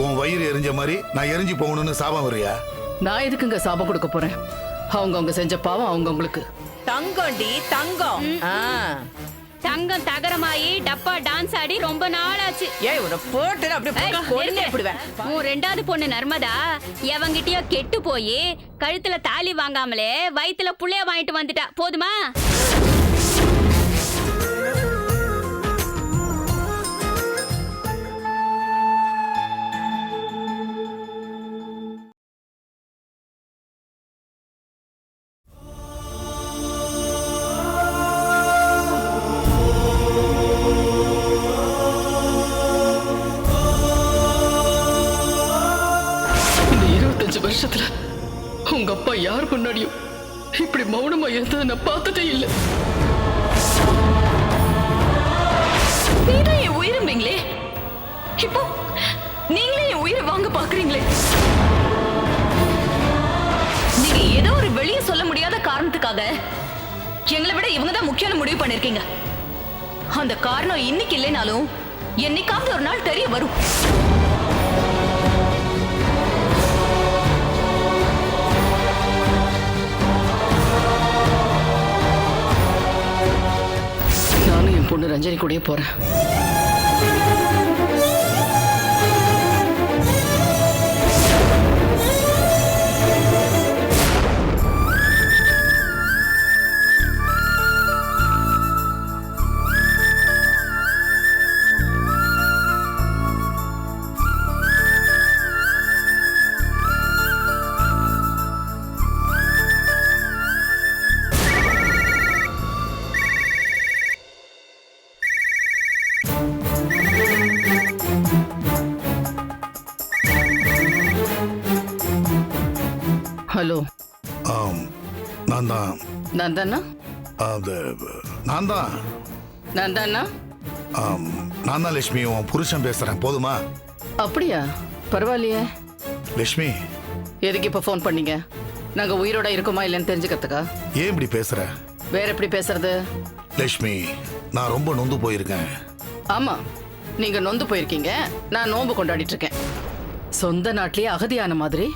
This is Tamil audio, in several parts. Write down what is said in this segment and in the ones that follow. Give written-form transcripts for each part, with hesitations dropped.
உன் வயிறு எரிஞ்ச மாதிரி நான் எரிஞ்சு போகணும்னு சாபம் வர்றியா? நான் எதுக்குங்க சாபம் கொடுக்க போறேன்? அவங்க செஞ்ச பாவம் அவங்களுக்கு. தங்கம்டி தங்கம். தங்கம் தகரமாயி டப்பா டான்ஸ் ஆடி ரொம்ப நாள் ஆச்சு. ஏய் உன போட்டு அப்படியே கொல்ல அப்படிவேன். உன் ரெண்டாவது பொண்ணு நர்மதா எவங்கிட்டயோ கெட்டு போய் கழுத்துல தாலி வாங்காமலே வயித்துல புள்ளைய வாங்கிட்டு வந்துட்டா. போதுமா? வருஷத்துல உங்க அப்பா யார் முன்னாடியும் இப்படி மௌனமா இருந்ததை நான் பார்த்ததே இல்லை. நீதான் என் உயிரும்பீங்களே, இப்போ நீங்களே என் உயிரை வாங்க பாக்குறீங்களே. நீங்க ஏதோ ஒரு வெளியே சொல்ல முடியாத காரணத்துக்காக எங்களை விட இவங்கதான் முக்கியமான முடிவு பண்ணிருக்கீங்க. அந்த காரணம் இன்னைக்கு இல்லைனாலும் என்னைக்காவது ஒரு நாள் தெரிய வரும். பொண்ணு ரஞ்சனி கூடயே போறேன். ஹலோ. நான் தான். நான் தானா? நான் தான். நான் தானா? நான் தான் லட்சுமி, உன் புருஷன் பேசுறேன். போதுமா? அப்படியா? பரவாயில்லையே. லட்சுமி, எதுக்கு இப்ப போன் பண்ணீங்க? நாங்க உயிரோட இருக்கோமா இல்லைன்னு தெரிஞ்சுக்கிறதுக்கா? ஏன் இப்படி பேசுற? வேற எப்படி பேசுறது? லட்சுமி, நான் ரொம்ப நொந்து போயிருக்கேன். ஆமா, நீங்க நொந்து போயிருக்கீங்க. நான் நோன்பு கொண்டாடிட்டு இருக்கேன். சொந்த நாட்டிலேயே அகதியான மாதிரி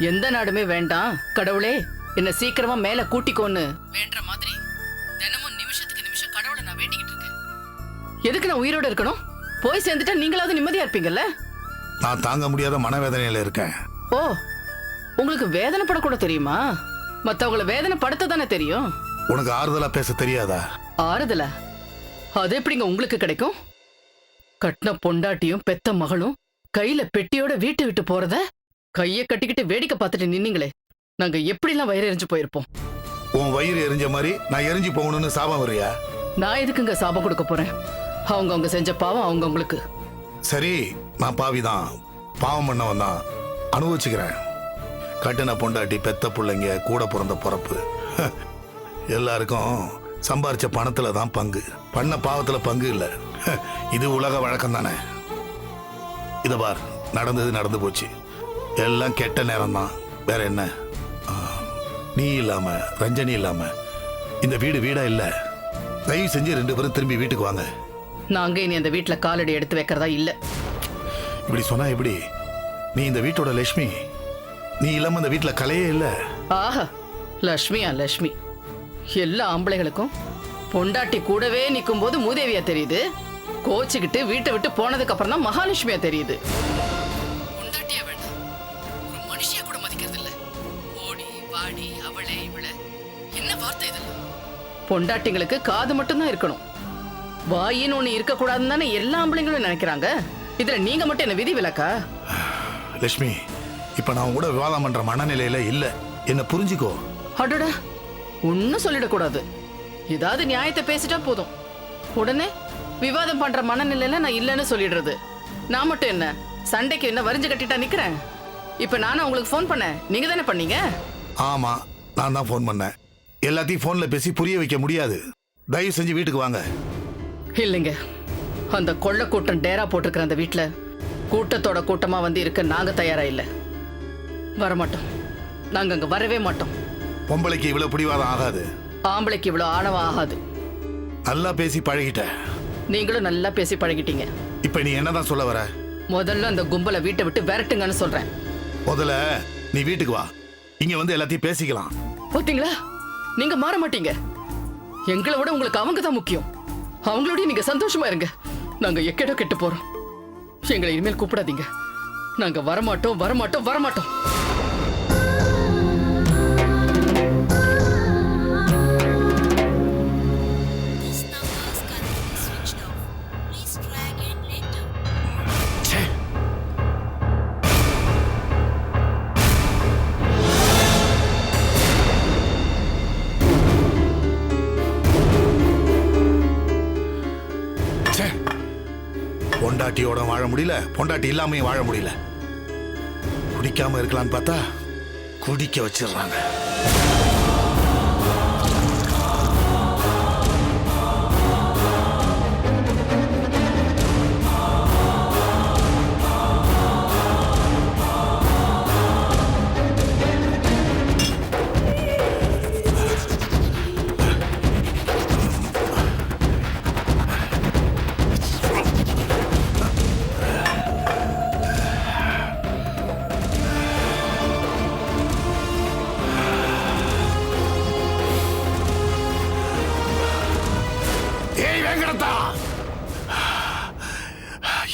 எந்த நாடுமே வேண்டாம், கடவுளே என்ன சீக்கிரமா மேல கூட்டிக்கோன்னு வேண்ட மாதிரி தினமும் நிமிஷத்துக்கு நிமிஷம் கடவுளை நான் வேண்டிக்கிட்டு இருக்கேன். எதுக்கு நான் உயிரோட இருக்கணும்? போய் சேர்ந்துட்டா நீங்களாவது நிம்மதியா இருப்பீங்கல்ல. நான் தாங்க முடியாத மனவேதனையில இருக்கேன். ஓ, உங்களுக்கு வேதனைப்படக்கூட தெரியுமா? மத்தவங்களை வேதனை படுத்த தானே தெரியும். உனக்கு ஆறுதலா பேச தெரியாதா? ஆறுதலா? அது எப்படிங்க உங்களுக்கு கிடைக்கும்? கட்டின பொண்டாட்டியும் பெத்த மகளும் கையில பெட்டியோட வீட்டு விட்டு போறத கைய கட்டிக்கிட்டு வேடிக்கை பார்த்துட்டு நின்னீங்களே, நாங்க எப்படிலாம் வயிறு எரிஞ்சு போயிருப்போம். உன் வயிறு எரிஞ்ச மாதிரி நான் எரிஞ்சு போகணும்னு சாபம் வர்றியா? நான் எதுக்குங்க சாபம் கொடுக்க போறேன்? அவங்க செஞ்ச பாவம் அவங்களுக்கு. சரி, நான் பாவிதான், பாவம் பண்ணவன் தான், அனுபவிச்சுக்கிறேன். கட்டின பொண்டாட்டி, பெத்த பிள்ளைங்க, கூட பிறந்த பிறப்பு, எல்லாருக்கும் சம்பாரிச்ச பணத்துல தான் பங்கு, பண்ண பாவத்துல பங்கு இல்லை. இது உலக வழக்கம் தானே. இத பார், நடந்தது நடந்து போச்சு. எல்லாம் கெட்ட நேரம் தான், வேற என்ன. நீ இல்லாம, ரஞ்சனி இல்லாம இந்த வீடு வீடா இல்ல. தயவு செஞ்சு 2 பேரும் திரும்பி வீட்டுக்கு வாங்க. நாங்க இனி அந்த வீட்டுல காலடி எடுத்து வைக்கிறதா இல்ல. இப்படி சொன்னா எப்படி? நீ இந்த வீட்டோட லட்சுமி. நீ இல்லாம இந்த வீட்டுல கலையே இல்ல. ஆஹா, லட்சுமியா லட்சுமி? எல்லா ஆம்பளைகளுக்கும் பொண்டாட்டி கூடவே நிற்கும் போது மூதேவியா தெரியுது. கோச்சிக்கிட்டு வீட்டை விட்டு போனதுக்கு அப்புறம் தான் மகாலட்சுமியா தெரியுது. பொண்டாட்டியா வேண்டாம், ஒரு மனுஷியா கூட மதிக்கிறது இல்ல. ஓடி வாடி அவளே இவளே, என்ன வார்த்தை இதெல்லாம்? பொண்டாட்டிங்களுக்கு காது மட்டும் தான் இருக்கணும், வாயின்னு ஒண்ணு இருக்க கூடாதுன்னு தானே எல்லா ஆம்பளைங்களும் நினைக்கிறாங்க. இதுல நீங்க மட்டும் என்ன விதி விலக்கா? லட்சுமி, இப்ப நான் கூட விவாதம் பண்ற மனநிலையில இல்ல, என்ன புரிஞ்சுக்கோ. அடடா, ஒன்னும் சொல்லிடக்கூடாது. ஏதாவது நியாயத்தை பேசிட்டா போதும், உடனே விவாதம் பண்ற மனநிலையில நான் இல்லைன்னு சொல்லிடுறது. நான் மட்டும் என்ன சண்டைக்கு என்ன வரிஞ்சு கட்டிட்டா நிக்கிறேன்? இப்ப நானும் உங்களுக்கு போன் பண்ணேன், நீங்க தானே பண்ணீங்க? ஆமா, நான் தான் போன் பண்ணேன். எல்லாத்தையும் போன்ல பேசி புரிய வைக்க முடியாது. தயவு செஞ்சு வீட்டுக்கு வாங்க. இல்லைங்க, அந்த கொள்ள கூட்டம் டேரா போட்டிருக்கிற அந்த வீட்டுல கூட்டத்தோட கூட்டமா வந்து இருக்க நாங்க தயாரா இல்ல. வரமாட்டோம், நாங்க அங்க வரவே மாட்டோம். பொம்பளைக்கு இவ்வளவு பிடிவாதம் ஆகாது, ஆம்பளைக்கு இவ்வளவு ஆணவம் ஆகாது. நல்லா பேசி பழகிட்ட. நீங்களும் நல்லா பேசி பழகிட்டீங்க. இப்ப நீ என்னதான் சொல்ல வர? முதல்ல அந்த கும்பலை வீட்டை விட்டு விரட்டுங்கன்னு சொல்றேன். முதல்ல நீ வீட்டுக்கு வா, இங்க வந்து எல்லாத்தையும் பேசிக்கலாம். பாத்தீங்களா, நீங்க மாற மாட்டீங்க. எங்களை விட உங்களுக்கு அவங்க தான் முக்கியம். அவங்களோடய நீங்க சந்தோஷமா இருங்க. நாங்க எக்கேடோ கெட்டு போறோம். எங்களை இனிமேல் கூப்பிடாதீங்க. நாங்க வரமாட்டோம் வரமாட்டோம் வரமாட்டோம். பொண்டாட்டியோட வாழ முடியல, பொண்டாட்டி இல்லாமையும் வாழ முடியல. குடிக்காம இருக்கலாம்னு பார்த்தா குடிக்க வச்சிடுறாங்க.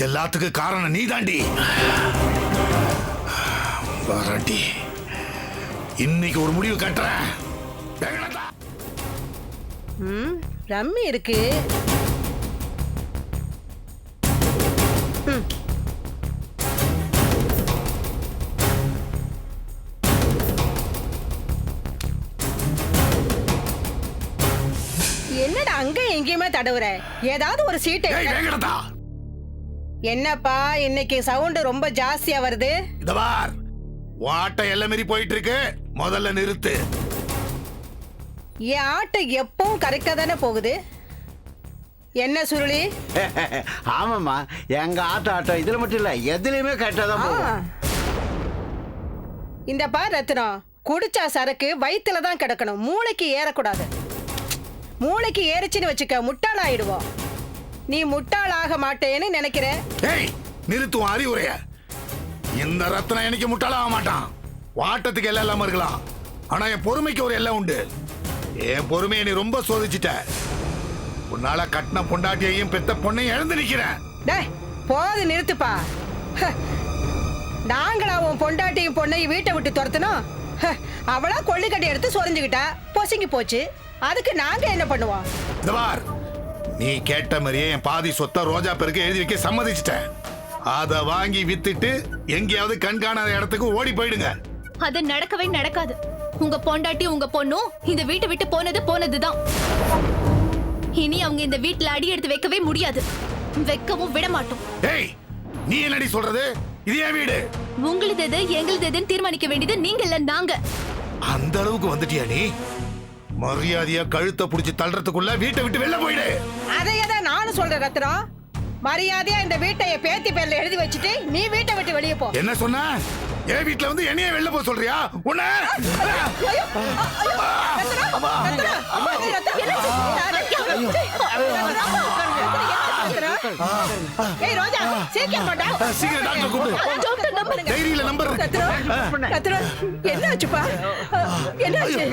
எல்லாத்துக்கும் காரணம் நீ தாண்டி. வரண்டி, இன்னைக்கு ஒரு முடிவு கட்டுறேன். ரம்மி இருக்கு. என்னடா அங்க எங்கேயுமே தடவுற? ஏதாவது ஒரு சீட்டை. என்னப்பா இன்னைக்கு சவுண்ட் ரொம்ப ஜாஸ்தியா வருது? இத பார், வாட்ட எல்லை மீறி போயிட்டு இருக்கு. முதல்ல நிறுத்து. என் ஆட்டு எப்பவும் கரெக்டா தானே போகுது. என்ன சுருளி? ஆமாம்மா, எங்க ஆட்டம் இதுல மட்டும் இல்ல, எதுலயுமே கரெக்டா தான் போகும். இந்த பார் ரத்னம், குடிச்சா சரக்கு வயித்துல தான் கிடக்கணும், மூளைக்கு ஏறக்கூடாது. மூளைக்கு ஏறிச்சுன்னு வச்சுக்க முட்டாள் ஆயிடுவோம். நீ முட்டாள் ஆக மாட்டேன்னு நினைக்கிற. நிறுத்துவோம் அறிவுரைய. இந்த ரத்னம் எனக்கு முட்டாள் ஆக மாட்டான். வாட்டத்துக்கு எல்லாம் இல்லாம இருக்கலாம், ஆனா என் பொறுமைக்கு ஒரு எல்லாம் உண்டு. என் பொறுமையை நீ ரொம்ப சோதிச்சுட்ட. உன்னால கட்டின பொண்டாட்டியையும் பெத்த பொண்ணையும் இழந்து நிக்கிறேன். போது நிறுத்துப்பா. நாங்களா உன் பொண்டாட்டியும் பொண்ணையும் வீட்டை விட்டு துரத்தணும்? அவளா கொள்ளிக்கட்டை எடுத்து சொரிஞ்சுக்கிட்டா, பொசுங்கி போச்சு. அதுக்கு நாங்க என்ன பண்ணுவோம்? நீ கேட்ட மாதிரியே என் பாதி சொத்தை ரோஜா பேருக்கு எழுதி வைக்க சம்மதிச்சிட்டேன். அத வாங்கி வித்துட்டு எங்கேயாவது கண்காணாத இடத்துக்கு ஓடி போயிடுங்க. அது நடக்கவே நடக்காது. உங்க பொண்டாட்டி உங்க பொண்ணும் இந்த வீட்டை விட்டு போனதுதான். இனி அவங்க இந்த வீட்டுல அடி எடுத்து வைக்கவே முடியாது. வைக்கவும் விட மாட்டோம். நீ என்னடி சொல்றது? இது என் வீடு. உங்களுது எது எங்களுது எதுன்னு தீர்மானிக்க வேண்டியது நீங்க இல்ல நாங்க. அந்த அளவுக்கு வந்துட்டியா நீ? மரியாதையா கழுத்தை புடிச்சு தள்ளுறதுக்குள்ள வீட்டை விட்டு வெளில போயிடு. அதையதான் நானும் சொல்றேன் ரத்னம். மரியாதையா இந்த வீட்டை பேத்தி பேர்ல எழுதி வச்சுட்டு நீ வீட்டை விட்டு வெளியே போ. என்ன சொன்ன? என் வீட்டுல வந்து என்னைய வெளில போக சொல்றியா? உன்ன ரோஜா சீக்கிரம் டாக்டர் கூப்பிடு. டைரியில நம்பர் என்ன ஆச்சுப்பா? என்ன ஆச்சு?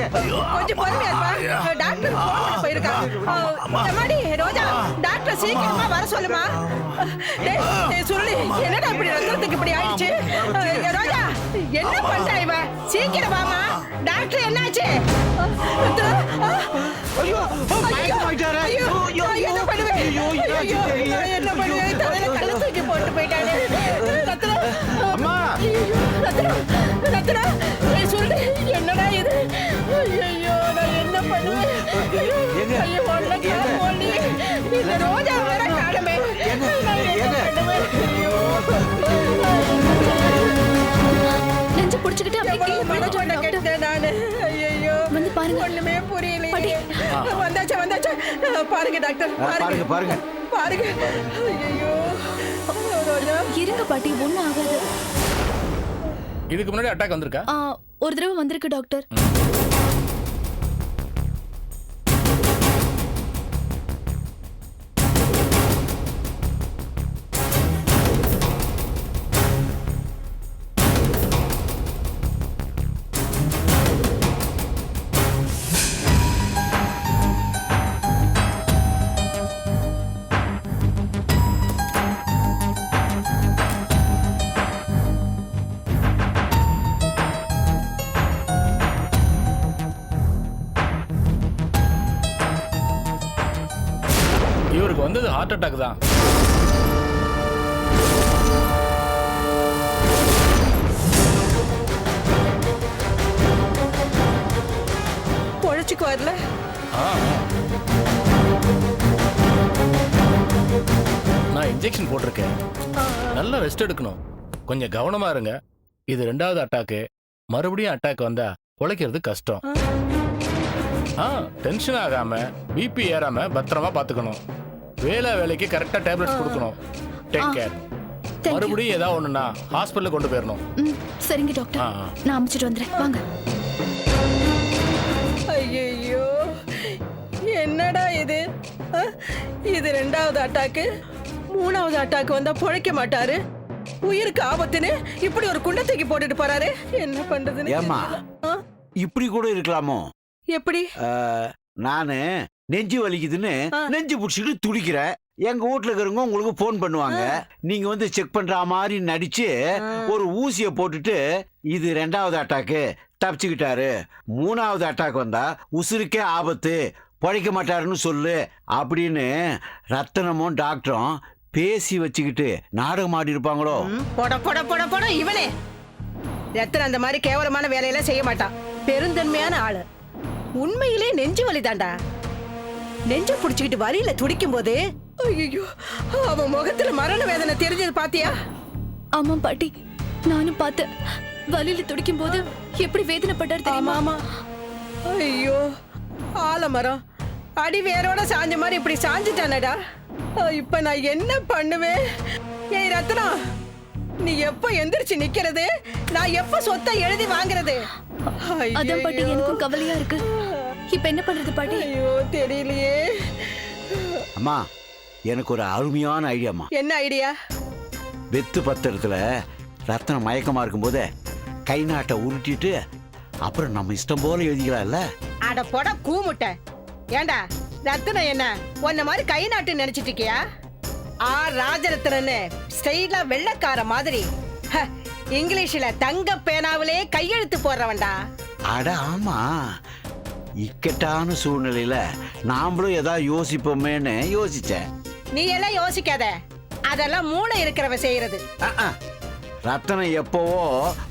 கொஞ்சம் பொறுமையா இருப்பா. டாக்டர் போன் போயிருக்காங்க. ரோஜா டாக்டர் சீக்கிரமா வர சொல்லுமா. சொல்லி என்னடா இப்படி ரத்தத்துக்கு இப்படி ஆயிடுச்சு? ரோஜா என்ன பண்றா இவ? சீக்கிரம் வாமா. டாக்டர் என்னாச்சு? என்ன பண்ணுவேன்? என்ன பண்ணுவேன்? தலையில கல்ல தூக்கி போட்டு போயிட்டானே. ரத்னம் சொல்லு, என்னடா இது? ஐயோ நான் என்ன பண்ணுவேன்? ஐயோ ஒண்ணு காணோம். இந்த ரோஜா வேற காணமே. நெஞ்சு புடிச்சுக்கிட்டு அப்படியே கீழே விழுந்துட்டேன் டாக்டர். நானு ஐயோ வந்து பாருங்க. ஒண்ணுமே புரியலையே. வந்தாச்சா பாருங்க டாக்டர், பாருங்க பாருங்க பாருங்க. ஐயோ ரோஜா இருங்க பாட்டி, ஒண்ணும் ஆகாது. இதுக்கு முன்னாடி அட்டாக் வந்திருக்கா? ஒரு தடவை வந்திருக்கு டாக்டர். ஹார்ட் அட்டாக் தான். பொழைச்சுக்குவார்ல? நான் இன்ஜெக்ஷன் போட்டிருக்கேன். நல்லா ரெஸ்ட் எடுக்கணும். கொஞ்சம் கவனமா இருங்க. இது 2வது அட்டாக்கு. மறுபடியும் அட்டாக் வந்தா உழைக்கிறது கஷ்டம். டென்ஷன் ஆகாம பிபி ஏறாம பத்திரமா பாத்துக்கணும். வேலைக்கு கரெக்டா டேப்லெட்ஸ் கொடுக்கணும். Take care. மறுபடியும் ஏதாவது ஒண்ணுனா ஹாஸ்பிட்டலுக்கு கொண்டு போயிடணும். சரிங்க டாக்டர், நான் அமைச்சிட்டு வந்துடுறேன். வாங்க. ஐயோ, என்னடா இது? இது 2வது அட்டாக்கு. 3வது அட்டாக்கு வந்தா பொழைக்க மாட்டாரு. உயிருக்கு ஆபத்துன்னு இப்படி ஒரு குண்டை தூக்கி போட்டுட்டு போறாரு. என்ன பண்றதுன்னு ஏம்மா, தெரியல. இப்படி கூட இருக்கலாமோ? எப்படி? நானு நெஞ்சு வலிக்குதுன்னு நெஞ்சு புடிச்சிட்டு துடிக்கிறேன். எங்க வீட்டுல இருக்கிறவங்க உங்களுக்கு போன் பண்ணுவாங்க. நீங்க வந்து செக் பண்ற மாதிரி நடிச்சு ஒரு ஊசியை போட்டுட்டு இது 2வது அட்டாக்கு, தப்பிச்சுக்கிட்டாரு, 3வது அட்டாக் வந்தா உசுருக்கே ஆபத்து, பழைக்க மாட்டாருன்னு சொல்லு அப்படின்னு ரத்தனமும் டாக்டரும் பேசி வச்சுக்கிட்டு நாடகம் ஆடி இருப்பாங்களோ? போட போட போட போட. இவனே ரத்தன் அந்த மாதிரி கேவலமான வேலையெல்லாம் செய்ய மாட்டான். பெருந்தன்மையான ஆளு. உண்மையிலே நெஞ்சு வலி தாண்டா. நெஞ்ச புடிச்சுக்கிட்டு வரியில துடிக்கும் போது ஐயோ, அவன் முகத்துல மரண வேதனை தெரிஞ்சது பாத்தியா? ஆமா பாட்டி, நானும் பார்த்தேன். வலியில துடிக்கும் போது எப்படி வேதனைப்பட்டாரு தெரியுமா? ஆமா. ஐயோ, ஆலமரம் அடி வேரோட சாஞ்ச மாதிரி இப்படி சாஞ்சிட்டானடா. இப்ப நான் என்ன பண்ணுவேன்? ஏய் ரத்னம், நீ எப்ப எந்திரிச்சு நிக்கிறது? நான் எப்ப சொத்தை எழுதி வாங்குறது? அதான் பாட்டி, எனக்கும் கவலையா இருக்கு. இப்ப என்ன பண்றது பாட்டி? ஐயோ, தெரியலையே. அம்மா, எனக்கு ஒரு அருமையான ஐடியாமா. என்ன ஐடியா? வெத்து பத்திரத்துல ரத்தனம் மயக்கமா இருக்கும்போது கை நாட்டை உருட்டிட்டு அப்புறம் நம்ம இஷ்டம் போல எழுதிக்கலாம்ல. அட போட கூமுட்ட. ஏண்டா ரத்னம் என்ன உன்ன மாதிரி கை நாட்டு நினைச்சிட்டு இருக்கியா? ராஜரத்னன்னு ஸ்டைலா வெள்ளக்கார மாதிரி இங்கிலீஷ்ல தங்க பேனாவிலே கையெழுத்து போடுறவன்டா. அட ஆமா, இக்கட்டான சூழ்நிலையில நாமளும் ஏதாவது யோசிப்போமேன்னு யோசிச்சேன். நீ எல்லாம் யோசிக்காத, அதெல்லாம் மூளை இருக்கிறவ செய்யறது. ரத்தனம் எப்பவோ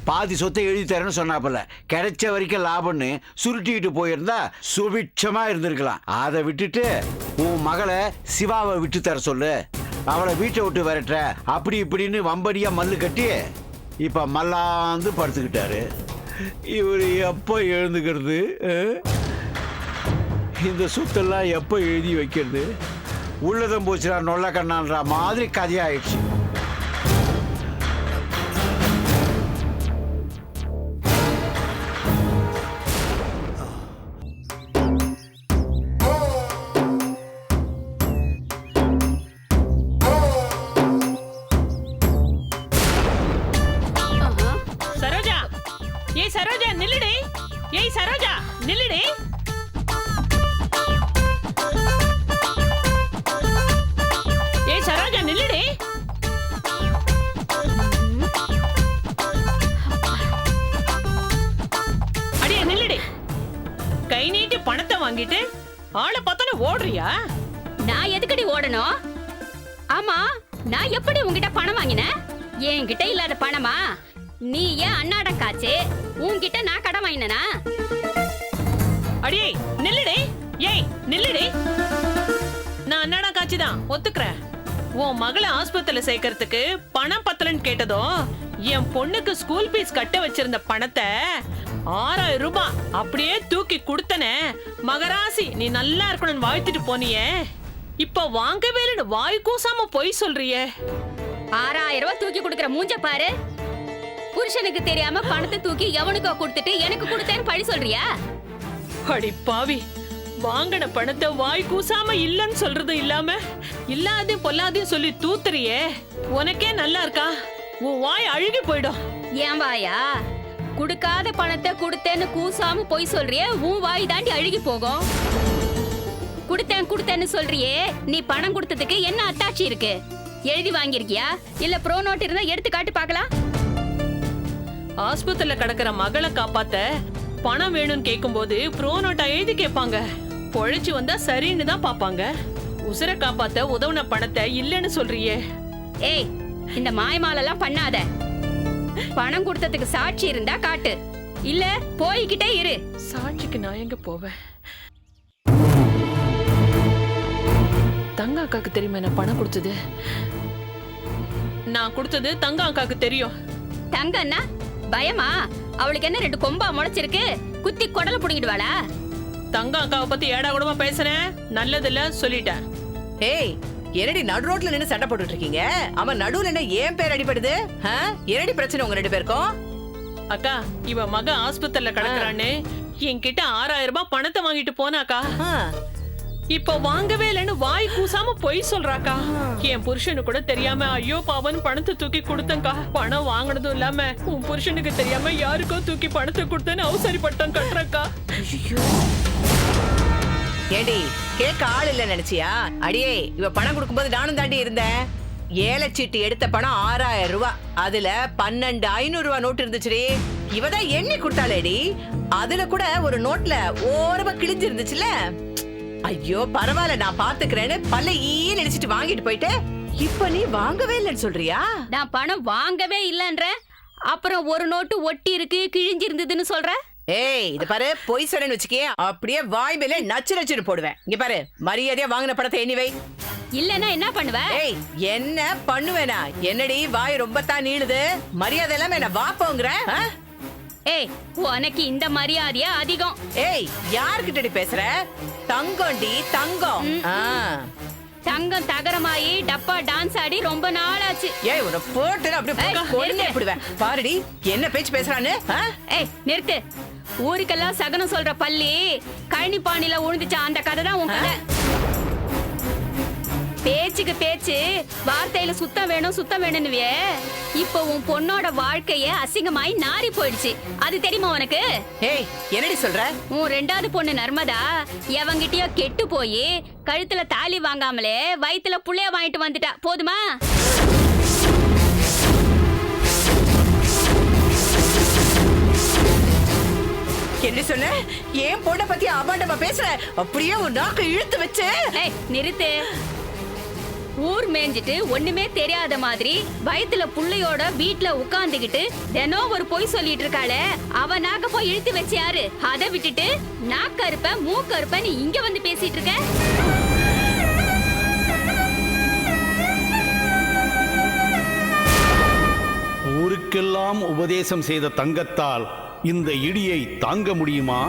பாதி சொத்தை எழுதி தரேன்னு சொன்னாப்பல, கிடைச்ச வரைக்கும் லாபம்னு சுருட்டிக்கிட்டு போயிருந்தா சுபிட்சமா இருந்திருக்கலாம். அதை விட்டுட்டு உன் மகளை சிவாவை விட்டு தர சொல்லு, அவளை வீட்டை விட்டு விரட்டுற, அப்படி இப்படின்னு வம்படியா மல்லு கட்டி இப்ப மல்லாந்து படுத்துக்கிட்டாரு. இவர் எப்போ எழுந்துக்கிறது? இந்த சொத்தெல்லாம் எப்போ எழுதி வைக்கிறது? உள்ளதம் போச்சுடா நொல்ல கண்ணான்ற மாதிரி கதையாயிடுச்சு. சரோஜா, ஏய் சரோஜா நில்லுடி. ஏய் சரோஜா நில்லுடி. ஏய் சரோஜா நில்லுடி. அடியே நில்லுடி. கை நீட்டி பணத்தை வாங்கிட்டு ஆளை பார்த்தானே ஓடுறியா? நான் எதுக்கடி ஓடணும்? ஆமா, நான் எப்படி உன்கிட்ட பணம் வாங்கினேன்? என்கிட்ட இல்லாத பணமா? நீ ஏன் அன்னாடம் காச்சு? உன்கிட்ட நான் கடன் வாங்கினேனா? அடியே நில்லுடி. ஏய் நில்லுடி. நான் அன்னாடம் காட்சிதான் ஒத்துக்கிறேன். உன் மகளை ஆஸ்பத்திரியில சேர்க்கறதுக்கு பணம் பத்தலன்னு கேட்டதும் என் பொண்ணுக்கு ஸ்கூல் ஃபீஸ் கட்ட வச்சிருந்த பணத்தை 6000 ரூபாய் அப்படியே தூக்கி கொடுத்தனே. மகராசி, நீ நல்லா இருக்கணும்னு வாழ்த்திட்டு போனியே, இப்ப வாங்கவே இல்லைன்னு வாய் கூசாம பொய் சொல்றியே. 6000 ரூபாய் தூக்கி கொடுக்கற மூஞ்ச பாரு. புருஷனுக்கு தெரியாம பணத்தை தூக்கி எவனுக்கோ கொடுத்துட்டு எனக்கு கொடுத்தேன்னு பழி சொல்றியா? அடி பாவி, வாங்கின பணத்தை வாய் கூசாம இல்லன்னு சொல்றதும் இல்லாம இல்லாதையும் பொல்லாதையும் சொல்லி தூத்துறியே. உனக்கே நல்லா இருக்கா? உன் வாய் அழுகி போயிடும். ஏன் வாயா? குடுக்காத பணத்தை கொடுத்தேன்னு கூசாம பொய் சொல்றியே, உன் வாய் தாண்டி அழுகி போகும். கொடுத்தேன்னு சொல்றியே, நீ பணம் கொடுத்ததுக்கு என்ன அத்தாட்சி இருக்கு? எழுதி வாங்கிருக்கியா? இல்ல ப்ரோ நோட் இருந்தா எடுத்து காட்டு பார்க்கலாம். ஆஸ்பத்திரியில கிடக்கிற மகளை காப்பாத்த பணம் வேணும்னு கேட்கும்போது ப்ரோ நோட்டா எழுதி கேட்பாங்க. பொழைச்சு வந்தா சரின்னு தான் பாப்பாங்க. உசுரை காப்பாத்த உதவுன பணத்தை இல்லைன்னு சொல்றியே. ஏய், இந்த மாயமாலெல்லாம் பண்ணாத. பணம் கொடுத்ததுக்கு சாட்சி இருந்தா காட்டு, இல்ல போய்கிட்டே இரு. சாட்சிக்கு நான் எங்க போவேன்? தங்க அக்காக்கு தெரியுமா நான் பணம் கொடுத்தது? நான் கொடுத்தது தங்க அக்காக்கு தெரியும். தங்கன்னா பயமா? அவளுக்கு என்ன 2 கொம்பா முளைச்சிருக்கு? குத்தி குடல புடிங்கிடுவாளா? தங்க அக்காவை பத்தி ஏடா கூடமா பேசுறேன், நல்லதில்ல சொல்லிட்டேன். ஏய், என்னடி நடு ரோட்ல நின்னு சண்டை போட்டுட்டு இருக்கீங்க? அவன் நடுவுல என்ன ஏன் பேர் அடிபடுது? என்னடி பிரச்சனை உங்க 2 பேருக்கும்? அக்கா, இவ மக ஆஸ்பத்திரியில கிடக்குறான்னு என்கிட்ட 6000 ரூபாய் பணத்தை வாங்கிட்டு போனாக்கா. இப்ப வாங்கவே இல்லைன்னு வாய் கூசாம பொய் சொல்றாக்கா. என் புருஷனு கூட தெரியாம ஐயோ பாவன் பணத்தை தூக்கி கொடுத்தங்கா. பணம் வாங்கினதும் இல்லாம உன் புருஷனுக்கு தெரியாம யாருக்கோ தூக்கி பணத்தை கொடுத்தேன்னு அவசரப்பட்டம் கட்டுறக்கா. ஏடி, கேட்க ஆள் இல்ல நினைச்சியா? அடியே, இவ பணம் கொடுக்கும்போது நானும் தாண்டி இருந்தேன். ஏலச்சீட்டு எடுத்த பணம் 6000 ரூபாய். அதுல 12 500 ரூபாய் நோட்டு இருந்துச்சுடி. இவதான் எண்ணி கொடுத்தாளேடி. அதுல கூட ஒரு நோட்ல ஓரமா கிழிஞ்சு இருந்துச்சுல. ஐயோ பரவாயில்ல, நான் பாத்துக்கிறேன்னு பல்ல நினைச்சிட்டு வாங்கிட்டு போயிட்டு இப்ப நீ வாங்கவே இல்லைன்னு சொல்றியா? நான் பணம் வாங்கவே இல்லன்ற, அப்புறம் ஒரு நோட்டு ஒட்டி இருக்கு கிழிஞ்சு இருந்ததுன்னு சொல்ற. ஏய், இது பாரு, பொய் சொன்னேன்னு வச்சுக்கே அப்படியே வாய் மேல நச்சு நச்சுன்னு போடுவேன். இங்க பாரு, மரியாதையா வாங்கின பணத்தை எண்ணி வை. இல்லன்னா என்ன பண்ணுவ? ஏய், என்ன பண்ணுவேனா? என்னடி வாய் ரொம்ப தான் நீளுது? மரியாதை எல்லாம் என்ன வாப்போங்கிற? ஏய், உனக்கு இந்த மரியாதையா அதிகம். ஏய், யார்கிட்டடி பேசுற? தங்கம்டி, தங்கம். தங்கம் தகரமாயி டப்பா டான்ஸ் ஆடி ரொம்ப நாளாச்சு. ஏய், உன்னை போட்டு அப்படியே கொன்னே போடுவேன். பாருடி, என்ன பேச்சு பேசுறான்னு. ஏய், நிறுத்து. ஊருக்கெல்லாம் சகனம் சொல்ற பள்ளி கழனி பானில உழுந்துச்சா, அந்த கதை தான் உன் கதை. பேச்சுக்கு பேச்சு, வார்த்தையில சுத்தம் வேணும் சுத்தம் வேணும்னுவே. இப்போ உன் பொண்ணோட வாழ்க்கைய அசிங்கமாயி நாரி போயிடுச்சு. அது தெரியுமா உனக்கு? ஏய், என்னடி சொல்ற? உன் 2வது பொண்ணு நர்மதா எவங்கிட்டயோ கெட்டு போய் கழுத்துல தாலி வாங்காமலே வயித்துல புள்ளைய வாங்கிட்டு வந்துட்டா. போதுமா? என்ன சொன்ன? ஏன் பொண்ணை பத்தி அபாண்டமா பேசுற? அப்படியே உன் நாக்கு இழுத்து வச்சு. ஏய், நிறுத்து. ஊர் மேஞ்சிட்டு ஒண்ணுமே தெரியாத மாதிரி வயித்துல புள்ளையோட வீட்டுல உட்கார்ந்துகிட்டு தினம் ஒரு பொய் சொல்லிட்டு இருக்காளே, அவ நாக்க போய் இழுத்து வச்சு யாரு? அதை விட்டுட்டு நாக்கருப்ப மூக்கருப்ப நீ இங்க வந்து பேசிட்டு இருக்க. ஊருக்கெல்லாம் உபதேசம் செய்த தங்கத்தால் இந்த இடியை தாங்க முடியுமா?